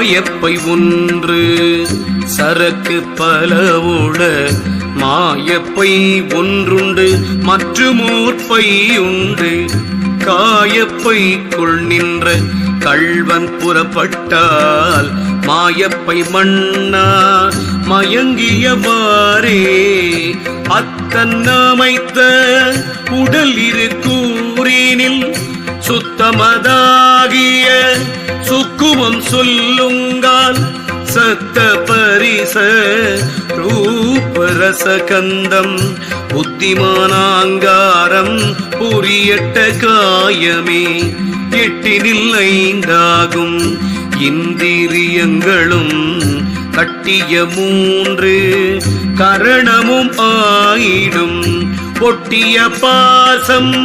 காயப்பை ஒன்று சரக்கு பலவோட மாயப்பை ஒன்றுண்டு மற்றுமோற்பை உண்டு. காயப்பைக்குள் நின்ற கள்வன் புறப்பட்டால் மாயப்பை மண்ணா மயங்கியவாறே அத்தன் அமைத்த உடல் இரு கூறினில் சுத்தமதாகிய சுக்குமம் சொல்லுங்கால் சத்த பரிச ரூபரச கந்தம் புத்திமானாங்காரம் புரியட்ட காயமே எட்டினில் ஐந்தாகும் இந்திரியங்களும் கட்டிய மூன்று கரணமும் ஆயிடும் ஒட்டிய பாசம்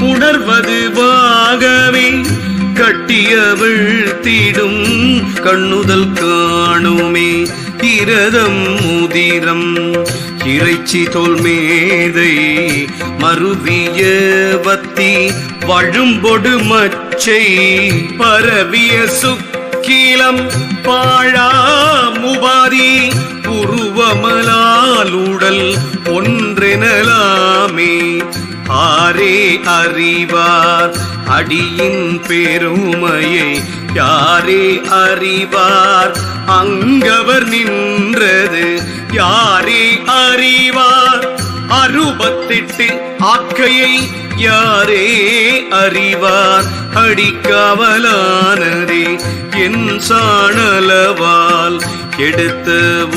உணர்வது வாகவே கட்டிய வீழ்த்திடும் கண்ணுதல் காணுமே இரதம் முதிரம் இறைச்சி தோல் மேதை மருவிய வத்தி வழும்பொடு மச்சை பரவிய சுக்கிலம் பாழாமுபாதி உருவமலாலுடல் ஒன்றெனலாமே ஆரே அறிவார் அடியின் பெருமையை யாரே அறிவார் அங்கவர் நின்றது யாரே அறிவார் அறுபத்தெட்டு ஆக்கையை யாரே அறிவார் அடிக்காவலானதே என் சாணலவால் எடுத்த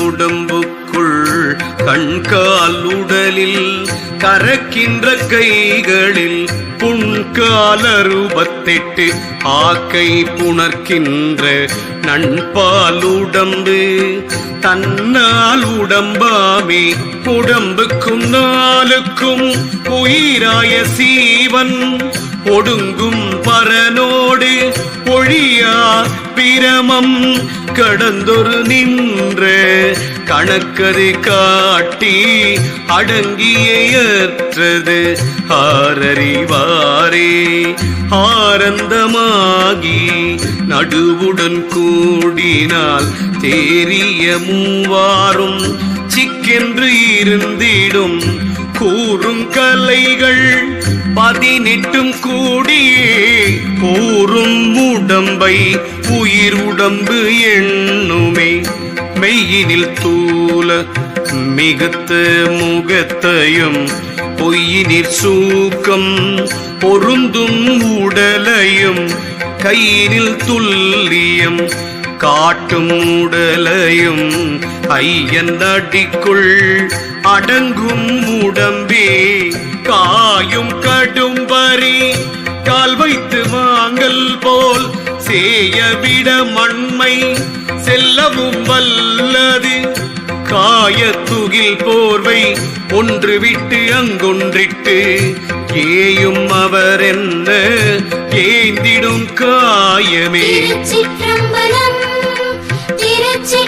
உடம்புக்குள் கண்கால் உடலில் கரக்கின்ற கைகளில் புண்கால் 68 ஆக்கை புணர்க்கின்ற நண்பால் உடம்பு தன்னால் உடம்பாமே உடம்புக்கும் நாளுக்கும் உயிராய சீவன் ஒடுங்கும் பரனோடு ஒழியா பிரமம் கடந்தொரு நின்ற கணக்கது காட்டி அடங்கியற்றது ஆரறிவாரே ஆனந்தமாகி நடுவுடன் கூடினால் தேறிய மூவாரும் சிக்கென்று இருந்திடும் கூறும் கலைகள் 18 கூடியே கூறும் உடம்பை உயிர் உடம்பு எண்ணுமே மெய்யினில் தூல மிகுத்த முகத்தையும் பொய்யினிற் சூக்கம் பொருந்தும் உடலையும் கையினில் துல்லியம் காட்டும் உடலையும் ஐயன் அடிக்குள் அடங்கும் உடம்பே காயும் கடும்பரி கால் வைத்து வாங்கல் போல் சேயவிட மண்மை செல்லவும் வல்லது காயத்துகில் போர்வை ஒன்று விட்டு அங்கொன்றிட்டு ஏயும் அவர் என்ன ஏந்திடும் காயமே. திருச்சிற்றம்பலம் திருச்சி